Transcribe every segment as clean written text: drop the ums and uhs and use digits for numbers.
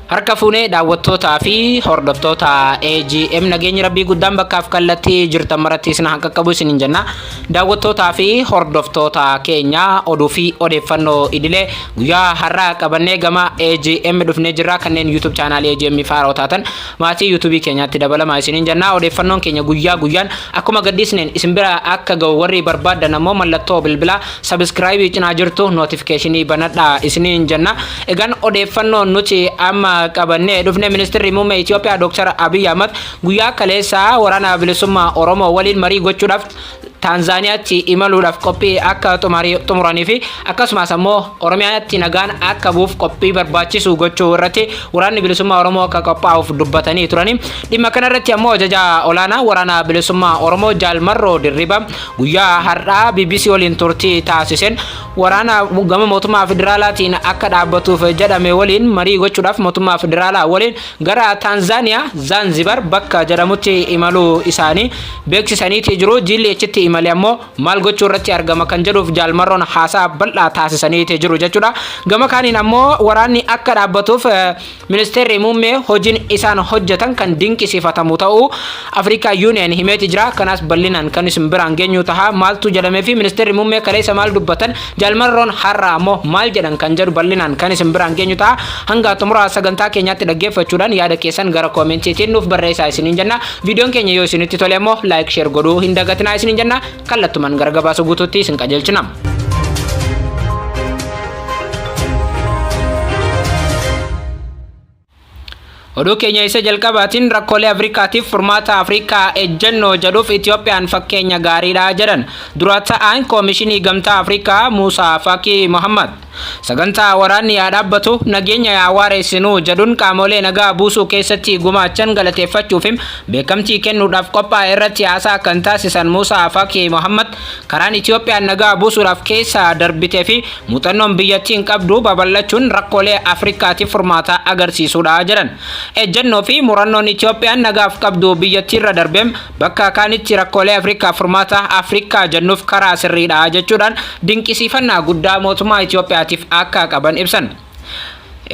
Harka fuunee daawwattootaa fi hordoftoota AGM nageenya rabbii guddaan bakkaaf kallattii jirtan maratti isin haa qaqqabu isiniin jenna. Daawwattootaa fi hordoftoota keenya oduu fi odeeffannoo idilee guyyaa har'aa qabannee gama AGM dhufnee jirra. Kanneen YouTube chaanaalii AGM faaroo taatan maatii YouTube keenyaatti dabalamaa isiniin jenna. Odeeffannoon keenya guyyaa guyyaan akkuma gaddisneen isin bira akka ga'u warri barbaadan ammoo mallattoo bilbilaa subscribe cinaa jirtu notificationii banadhaa isiniin jenna. Egaan odeeffannoon nuti amma qabanne dhufne ministeerri muummee Itoophiyaa Dr. Abiy Ahmed guyyaa kaleessaa waraana bilisummaa Oromoo waliin marii gochuudhaaf Tanzaaniyaatti imaluudhaaf qophii akka xumuranii fi akkasumas ammoo Oromiyaatti nagaan akka buuf qophii barbaachisu gochuu irratti waraanni bilisummaa Oromoo akka qophaa'uuf dubbatanii turani. Dhimma kana irratti ammoo ajajaa olaanaa waraana bilisummaa Oromoo Jaalmarroo Dirriba guyyaa har'aa BBC waliin turtii taasiseen waraana gama mootummaa federaalaatiin akka dhaabbatuuf jedhame waliin marii gochuudhaaf mootummaa federaalaa waliin gara Tanzaaniyaa Zanzibar bakka jedhamutti imaluu isaanii beeksisaniiti jiru. Jilli achitti imalee ammoo maal gochuu irratti argama kan jedhuuf Jaalmarroon haasaa bal'aa taasisaniiti jiru jechuudha. Gama kaaniin ammoo waraanni akka dhaabbatuuf ministeerri muummee hojiin isaan hojjetan kan dinqisiifatamu ta'uu Afrikaa Union himeeti jira. Kanas bal'inaan kan isin biraan geenyu taha maaltu jedhamee fi ministeerri muummee kaleessa maal dubbatan Jaalmarroon har'a ammoo maal jedhan kan jedhu bal'inaan kan isin biraan geenyu taha. Hanga xumura sagantaa keenyaatti dhaggeeffachuudhaan yaada keessan gara koomentiitiin nuuf barreessaa isiniin jenna. Viidiyoon keenya yoo isinitti tole ammoo like share godhuu hin dagatinaa isiniin jenna. Kallattumaan gara gabaasa guutuutti isin qajeelchina. Oduu keenya isa jalqabaatiin rakkoolee Afrikaatiif furmaata Afrikaa ejjennoo jedhuuf Itoophiyaan fakkeenya gaariidha jedhan dura ta'aan koomishinii gamtaa Afrikaa Muusaa Faakii Mohammad. Sagantaa waraanni yaa dhaabbatu nageenya yaa waareessinu jedhuun qaamolee nagaa buusuu keessatti gumaachan galateeffachuuf beekamtii kennuudhaaf qophaa'e irratti haasaa kan taasisan Muusaa Faakii Mohammad karaan Itoophiyaan nagaa buusuudhaaf keessa darbitee fi muuxannoon biyyattiin qabdu babal'achuun rakkoolee Afrikaatiif furmaata agarsiisuudha jedhan. Ejjennoo fi murannoon Itoophiyaan nagaaf qabdu biyyattiirra darbeem bakka kaanitti rakkoolee Afrikaaf furmaata Afrikaa jennuuf karaa sirriidha jechuudhaan dinqisiifannaa guddaa mootummaa Itoophiyaa akka qaban ibsan.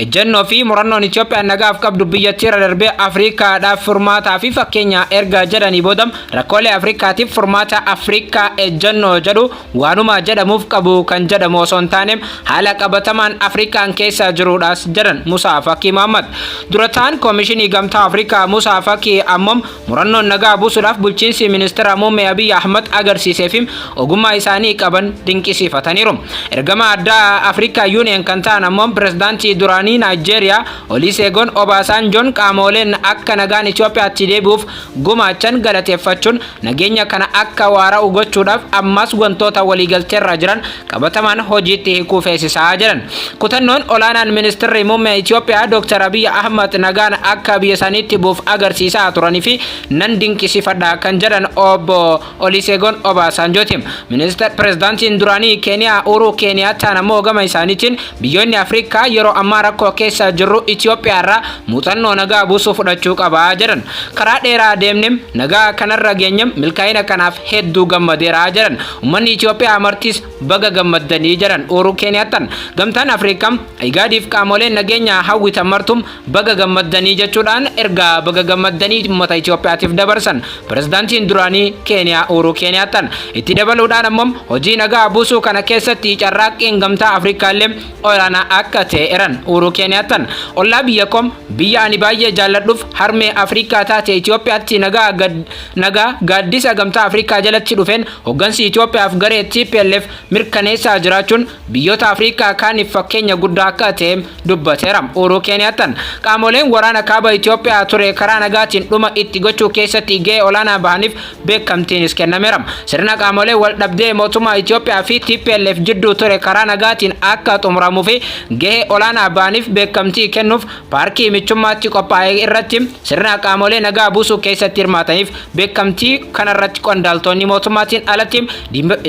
Ejjennoo fi murannoon Itoophiyaan nagaaf qabdu biyyattiirra darbee Afrikaadhaaf furmaataa fi fakkeenya erga jedhanii boodam rakkoolee Afrikaatiif furmaata Afrikaa ejjennoo jedhu waanuma jedhamuuf qabu kan jedhamu osoo hin taaneem haala qabatamaan Afrikaan keessa jiruudhaas jedhan Muusaa Faakii Mohammad. Dura ta'an koomishinii gamtaa Afrikaa Muusaa Faakii ammoo murannoon nagaa buusuudhaaf bulchiinsi ministeera muummee Abiy Ahmed agarsiisee fi ogummaa isaanii qaban dinqisiifataniiru. Ergama addaa Afrikaa Union kan ta'an ammoo pirezidaantii duraan Nigeria Olusegun Obasanjoon qaamoleen akka nagaan Itoophiyaatti deebi'uuf gumaachan galateeffachuun nageenya kana akka waara'u gochuudhaaf ammas wantoota waliigalteerra jiran qabatamaan hojiitti hiikuu feesisaa jiran. Kutannoon olaanaan ministeerri muummee Itoophiyaa Dr. Abiy Ahmed nagaan akka biyya isaaniitti buuf agarsiisaa turanii fi nan dinqisiifadha kan jedhan obbo Olusegun Obasanjooti. Pirezidaantiin duraanii Keeniyaa Uhuru Keeniyaataan ammoo gama isaaniitiin biyyoonni Afrikaa yeroo ammaa rakkoo keessa jirru Itoophiyaa irraa muuxannoo nagaa buusuu fudhachuu qaba jedhan. Karaa dheeraa deemnem nagaa kanarra geenyem milkaa'ina kanaaf hedduu gammadeera jedhan. Uummanni Itoophiyaa martis baga gammadanii jedhan Uhuru Keeniyaataan. Gamtaan Afrikaa IGADiif qaamoleen nageenya hawwitan martum baga gammadanii jechuudhaan ergaa baga gammadanii uummata Itoophiyaatiif dabarsan. Pirezidaantiin duraanii Keeniyaa Uhuru Keeniyaataan itti dabaluudhaan ammoo hojii nagaa buusuu kana keessatti carraaqqiin gamtaa Afrikaa illee olaanaa akka ta'e eran Uhuru Keeniyaataan ollaa biyya kom biyya ani baay'ee jaalladhuuf harmee Afrikaa taate Itoophiyaatti nagaa gaaddisa gamtaa Afrikaa jalatti dhufeen hoggansi Itoophiyaaf garee TPLF mirkaneessaa jiraachuun biyyoota Afrikaa kaaniif fakkeenya guddaa akka ta'e dubbateera. Uhuru Keeniyaataan qaamoleen waraana kaaba Itoophiyaa ture karaa nagaatiin dhuma itti gochuu keessatti gahee olaanaa bahaniif beekamtiinis kennameera. Sirna qaamolee wal dhabdee mootummaa Itoophiyaa fi TPLF jidduu ture karaa nagaatiin akka xumuramuu fi gahee olaanaa bahaniif beekamtii kennuuf paarkii michummaatti qophaa'e irratti sirna qaamolee nagaa buusuu keessatti hirmaataniif beekamtii kanarratti qondaaltonni mootummaatiin alatti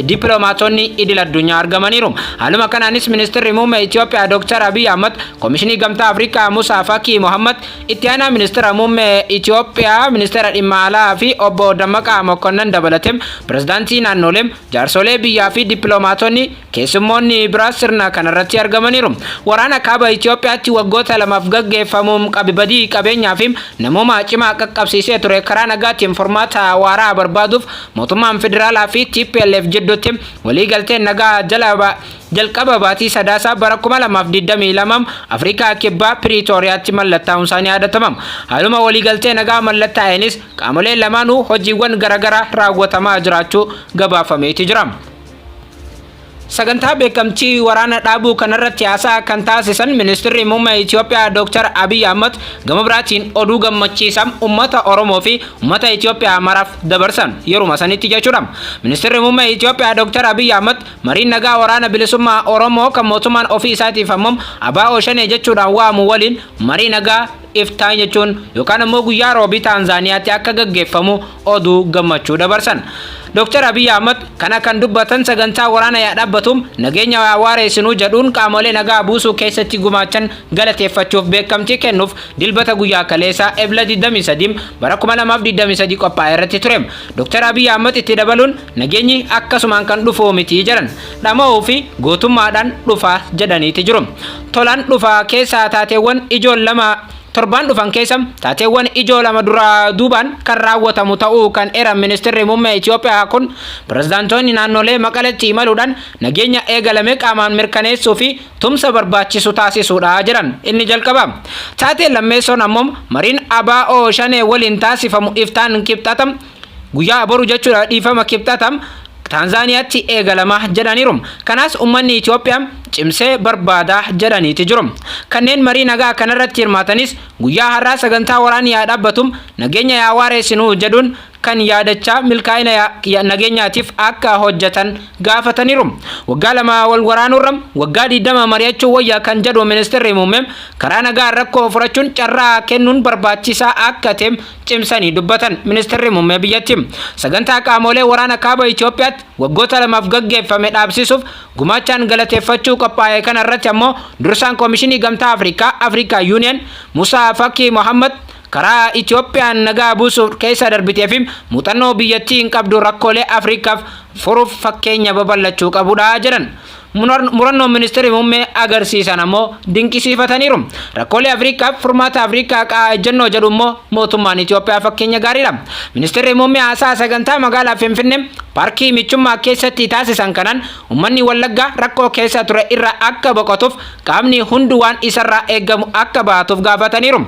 dippiloomaatonni idil addunyaa argamaniiru. Haaluma kanaanis ministeerri muummee Itoophiyaa Dr. Abiy Ahmed koomishinii gamtaa Afrikaa Muusaa Faakii Mohammad itti aanaa ministeera muummee Itoophiyaa ministeera dhimma alaa fi obbo Dammaqaa Mokonnon dabalatee pirezidaantii naannolee jaarsolee biyyaa fi dippiloomaatonni keessummoonni biraas sirna kanarratti argamaniiru. Waraana kaaba Itoophiyaatti waggoota lamaaf gaggeeffamuun badii qabeenyaa fi namummaa cimaa qaqqabsiisee ture karaa nagaatiin furmaata waaraa barbaaduuf mootummaan federaalaa fi TPLF jidduutti waliigalteen nagaa jalqaba baatii sadaasaa bara 2022 Afrikaa kibbaa Pretooriyaatti mallattaa'uun isaanii yaadatamam. Haaluma waliigaltee nagaa mallattaa'eenis qaamoleen lamaanuu hojiiwwan garaagaraa raawwatamaa jiraachuu gabaafameeti jira. Sagantaa beekamtii waraana dhaabuu kanarratti haasaa kan taasisan ministeerri muummee Itoophiyaa Dr. Abiy Ahmed gama biraatiin oduu gammachiisaa uummata Oromoo fi uummata Itoophiyaa maraaf dabarsan yeruma sanitti jechuudha. Ministeerri muummee Itoophiyaa Dr. Abiy Ahmed mariin nagaa waraana bilisummaa Oromoo kan mootummaan ofii isaatiif ammoo ABO shanee jechuudhaan waamu waliin marii nagaa iftaan jechuun yookaan immoo guyyaa roobii Taanzaaniyaatti akka gaggeeffamu oduu gammachuu dabarsan. Dr. Abiy Ahmed kana kan dubbatan sagantaa waraana yaadabbatum nageenya waareessinuu jedhuun qaamolee nagaa buusuu keessatti gumaachan galateeffachuuf beekamtii kennuuf dilbata guyyaa kaleessaa Ebla 23 bara 2023 qophaa'e irratti ture. Dr. Abiy Ahmed itti dabaluun nageenyi akkasumaan kan dhufu miti jedhan dhama'uu fi gootummaadhaan dhufa jedhaniiti jiru. Tolaan dhufa keessaa taateewwan ijoon lama torban dhufan keessa taateewwan ijoo lama dura duubaan kan raawwatamu ta'uu kan eeran ministeerri muummee Itoophiyaa kun pirezidaantoonni naannolee Maqaleetti imaluudhaan nageenya eegalame qaamaan mirkaneessuu fi tumsa barbaachisu taasisuudha jedhan. Inni jalqaba taatee lammeessoon ammoo mariin ABO shanee waliin taasifamu iftaan kibxatam guyyaa boru jechuudha dhiifama kibxatam Taanzaaniyaatti eegalama jedhaniiru. Kanaas uummanni Itoophiyaa cimsee barbaada jedhaniiti jiru. Kanneen marii nagaa kanarratti hirmaatanis guyyaa har'aa sagantaa waraanii yaadabbatum nageenya waareessinuu jedhuun kan yaadachaa milkaa'ina nageenyaatiif akka hojjetan gaafataniiru. Waggaa lama wal waraanuurra waggaa 20 mari'achuu wayyaa kan jedhu ministeerri muummee karaa nagaa rakkoo furachuun carraa kennuun barbaachisaa akka ta'e cimsanii dubbatan ministeerri muummee biyyattii. Sagantaa qaamolee waraana kaaba Itoophiyaatti waggoota lamaaf gaggeeffame dhaabsisuuf gumaachaan galateeffachuu qophaa'e kanarratti ammoo dursaan koomishinii gamtaa Afrikaa Afrikaa Union Musaa Faki Mohammed karaa Itoophiyaan nagaa buusuuf keessa darbitee fi muuxannoo biyyattiin qabdu rakkoolee Afrikaaf furuuf fakkeenya babal'achuu qabudha jedhan. Murannoo ministeerri muummee agarsiisan ammoo dinqisiifataniiru. Rakkoolee Afrikaaf furmaata Afrikaa ejjennoo jedhu immoo mootummaan Itoophiyaa fakkeenya gaariidha. Ministeerri muummee haasaa sagantaa magaalaa Finfinnee paarkii michummaa keessatti taasisan kanaan uummanni Wallaggaa rakkoo keessa ture irraa akka boqotuuf qaamni hundi waan isarraa eegamu akka baatuuf gaafataniiru.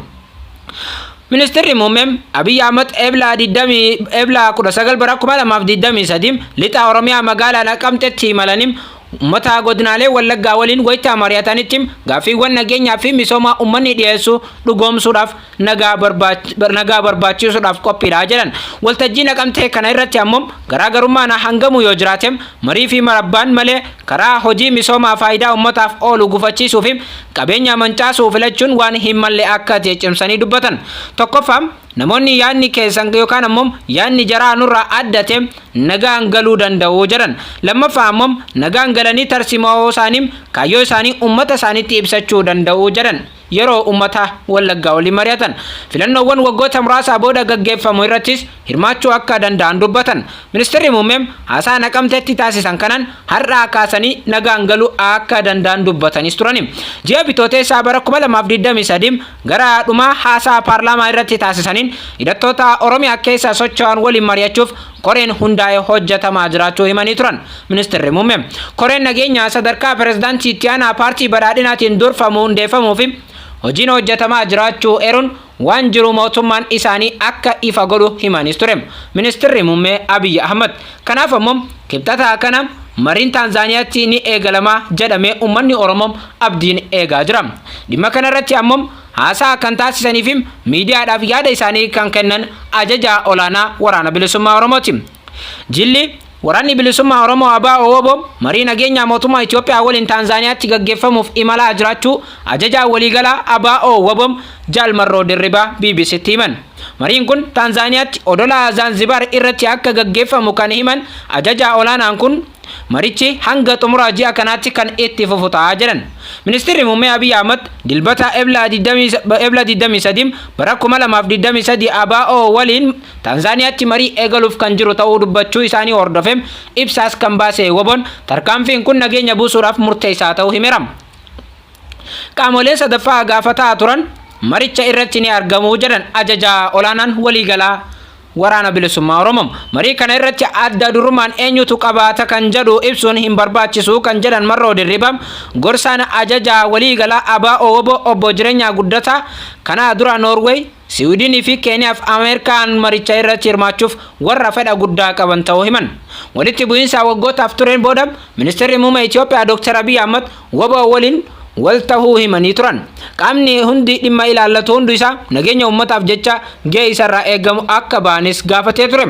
Ministeerri muummee Abiy Ahmed Ebla 19 bara 2023 lixa Oromiyaa magaalaa Naqamteetti imalanii ummata godinaalee Wallaggaa waliin wayita mari'atanitti gaaffiiwwan nageenyaa fi misooma uummanni dhiyeessu dhugoomsuudhaaf nagaa barbaachisuudhaaf qophiidha jedhan. Waltajjii Naqamtee kana irratti ammoo garaagarummaan hangamu yoo jiraate marii fi marabbaan malee karaa hojii misoomaa faayidaa uummataaf oolu gufachiisuu fi qabeenya mancaasuu filachuun waan hin malle akka ta'e cimsanii dubbatan. Tokkoffaan namoonni yaanni keessan yookaan ammoo yaanni jaraa nurraa addate nagaan galuu danda'u jedhan. Lammaffaa ammoo nagaan galanii tarsimoo isaanii kaayyoo isaanii uummata isaaniitti ibsachuu danda'u jedhan. Yeroo uummata Wallaggaa waliin mari'atan filannoowwan waggoota muraasa booda gaggeeffamu irrattis hirmaachuu akka danda'an dubbatan. Ministeerri muummee haasaa Naqamteetti taasisan kanaan har'aa kaasanii nagaan galuu akka danda'an dubbatanis turani. Ji'a Bitooteessaa bara 2023 gara dhumaa haasaa paarlaamaa irratti taasisaniin hidhattoota Oromiyaa keessa socho'an waliin mari'achuuf koreen hundaa'ee hojjetamaa jiraachuu himanii turan. Ministeerri muummee koreen nageenyaa sadarkaa pirezidaantii itti aanaa paartii badhaadhinaatiin durfamu hundeeffamuu fi hojiin hojjetamaa jiraachuu eeruun waan jiru mootummaan isaanii akka ifa godhu himanis ture. Ministeerri muummee Abiy Ahmed kanaaf ammoo kibxata kana mariin Taanzaaniyaatti ni eegalama jedhamee uummanni Oromoo abdiin eegaa jira. Dhimma kanarratti ammoo haasaa kan taasisanii fi miidiyaadhaaf yaada isaanii kan kennan ajajaa olaanaa waraana bilisummaa Oromooti. Jilli waraanni bilisummaa Oromoo ABO marii nageenyaa mootummaa Itoophiyaa waliin Taanzaaniyaatti gaggeeffamuuf imalaa jiraachuu ajajaa waliigalaa ABO Jaal Marroo Dirribaa BBCtti himan. Mariin kun Taanzaaniyaatti odola Zanzibar irratti akka gaggeeffamu kan himan ajajaa olaanaan kun marichi hanga xumura ji'a kanaatti kan itti fufu ta'aa jedhan. Ministeerri muummee Abiy Ahmed dilbata ebla 23 bara 2023 ABO waliin Taanzaaniyaatti marii eegaluuf kan jiru ta'uu dubbachuu isaanii hordofeem ibsaas kan baase WBOn tarkaanfiin kun nageenya buusuudhaaf murteessaa ta'uu himeera. Qaamolee sadaffaa gaafataa turan maricha irratti ni argamu jedhan ajajaa olaanaan waliigalaa waraana bilisummaa Oromoo. Marii kana irratti adda durummaan eenyutu qabaata kan jedhu ibsuun hin barbaachisu kan jedhan Marroo Dirribaa gorsaan ajajaa waliigalaa ABO obbo Jireenyaa Guddataa kana dura Norway, Sweden fi Kenya fi Ameerikaan maricha irratti hirmaachuuf warra fedha guddaa qaban ta'uu himan. Walitti bu'iinsa waggootaaf tureen booda ministeerri muummee Itoophiyaa Dr. Abiy Ahmed WBO waliin wal tahuu himanii turan. Qaamni hundi dhimma ilaallatu hundi isaa nageenya uummataaf jecha gahee isarraa eegamu akka baanis gaafatee ture.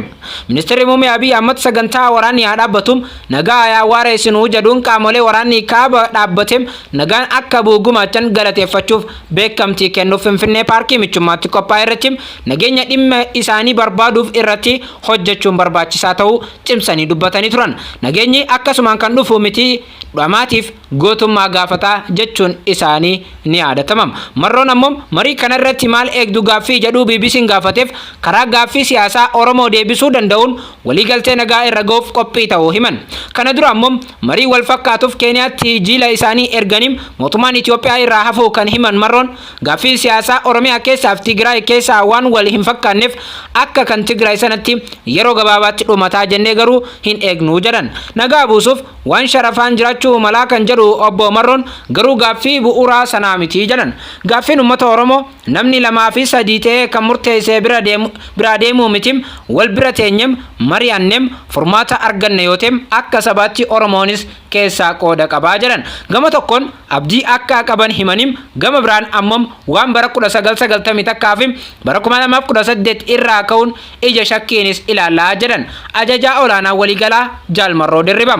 Ministeerri muummee Abiy Ahmed sagantaa waraanni haa dhaabbatuun nagaa yaa waareessinuu jedhuun qaamolee waraanni kaaba dhaabbateem nagaan akka bu'u gumaachan galateeffachuuf beekamtii kennuuf Finfinnee paarkii michummaatti qophaa'e irratti nageenya dhimma isaanii barbaaduuf irratti hojjechuun barbaachisaa ta'uu cimsanii dubbatanii turan. Nageenyi akkasumaan kan dhufu miti dhamaatiif gootummaa gaafataa jechuun isaanii ni yaadatama. Marroon ammoo marii kana irratti maal eegdu gaaffii jedhu BBC'n gaafateef karaa gaaffii siyaasaa Oromoo deebisuu danda'uun waliigaltee nagaa irra ga'uuf qophii ta'uu himan. Kana dura ammoo marii wal fakkaatuuf Keeniyaatti jiila isaanii erganiin mootummaan Itoophiyaa irraa hafuu kan himan Marroon gaaffii siyaasaa Oromiyaa keessaa fi Tigraay keessaa waan wal hin fakkaanneef akka kan Tigraay sanatti yeroo gabaabaatti dhumataa jennee garuu hin eegnu jedhan. Nagaa buusuuf waan sharafaan jiraachuu malaa kan jedhu obbo Marroon garuu gaaffii bu'uuraa sanaa miti jedhan. Gaaffiin uummata Oromoo namni 2 fi 3 ta'ee kan murteessee bira deemuu miti wal bira teenyem mari'annem furmaata arganne yoo ta'e akka sabaatti Oromoonis keessaa qooda qabaa jedhan. Gama tokkoon abdii akka qaban himanim gama biraan ammoo waan bara 1990 takkaafi bara 2018 irraa ka'uun ija shakkiinis ilaalaa jedhan ajajaa olaanaa waliigalaa Jaal Marroo Dirribaa.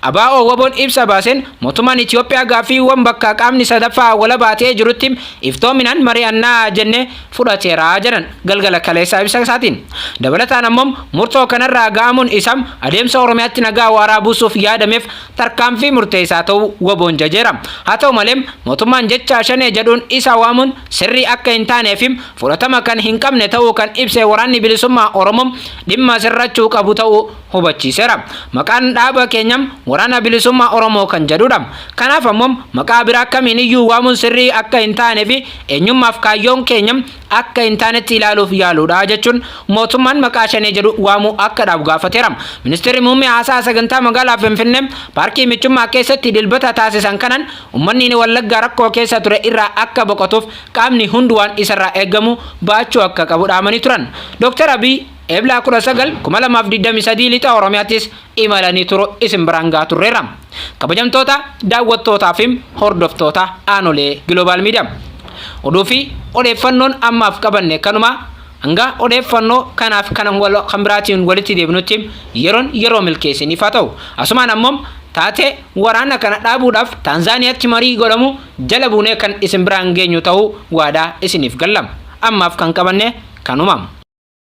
ABO WBOn ibsa baaseen mootummaan Itoophiyaa gaaffiiwwan bakka qaamni sadaffaa wala baatee jirutti iftoominaan mari'annaa jennee fudhateera jedhan galgala kaleessaa ibsa isaatiin. Dabalataan ammoo murtoo kanarraa ga'amuun isaa adeemsa Oromiyaatti nagaa waaraa buusuuf yaadameef tarkaanfii murteessaa ta'uu WBOn jajeera. Haa ta'u malee mootummaan jecha shanee jedhuun isa waamuun sirrii akka hin taaneef fudhatama kan hin qabne ta'uu kan ibse waraanni bilisummaa Oromoo dhimma sirrachuu qabu ta'uu hubachiiseera. Maqaan dhaaba keenyam waraana bilisummaa Oromoo kan jedhudha. Kanaaf ammoo maqaa biraa kamiin iyyuu waamuun sirrii akka hin taaneef eenyummaaf kaayyoon keenyam akka hin taanetti ilaaluuf yaaluudha jechuun mootummaan maqaa shanee jedhu waamuu akka dhaabu gaafateera. Ministeerri muummee haasaa sagantaa magaalaa Finfinnee paarkii michummaa keessatti dilbata taasisan kanaan uummanni Wallaggaa rakkoo keessa ture irraa akka boqotuuf qaamni hundi waan isarraa eegamu baachuu akka qabu dhaamanii turan. Dr. Abiy ebla 19/2023 lixa Oromiyaattis imalanii turu isin biraan gaa turreera. Kabajamtoota daawwattootaa fi hordoftoota aanolee Global Media. Oduu fi odeeffannoon ammaaf qabanne kanuma hanga odeeffannoo kanaaf kan biraatiin walitti deebinutti yeroo milkeessiniif haa ta'u. Asumaan ammoo taatee waraana kana dhaabuudhaaf Taanzaaniyaatti marii godhamu jala buunee kan isin biraan geenyu ta'uu waadaa isiniif galla. Ammaaf kan qabanne kanuma.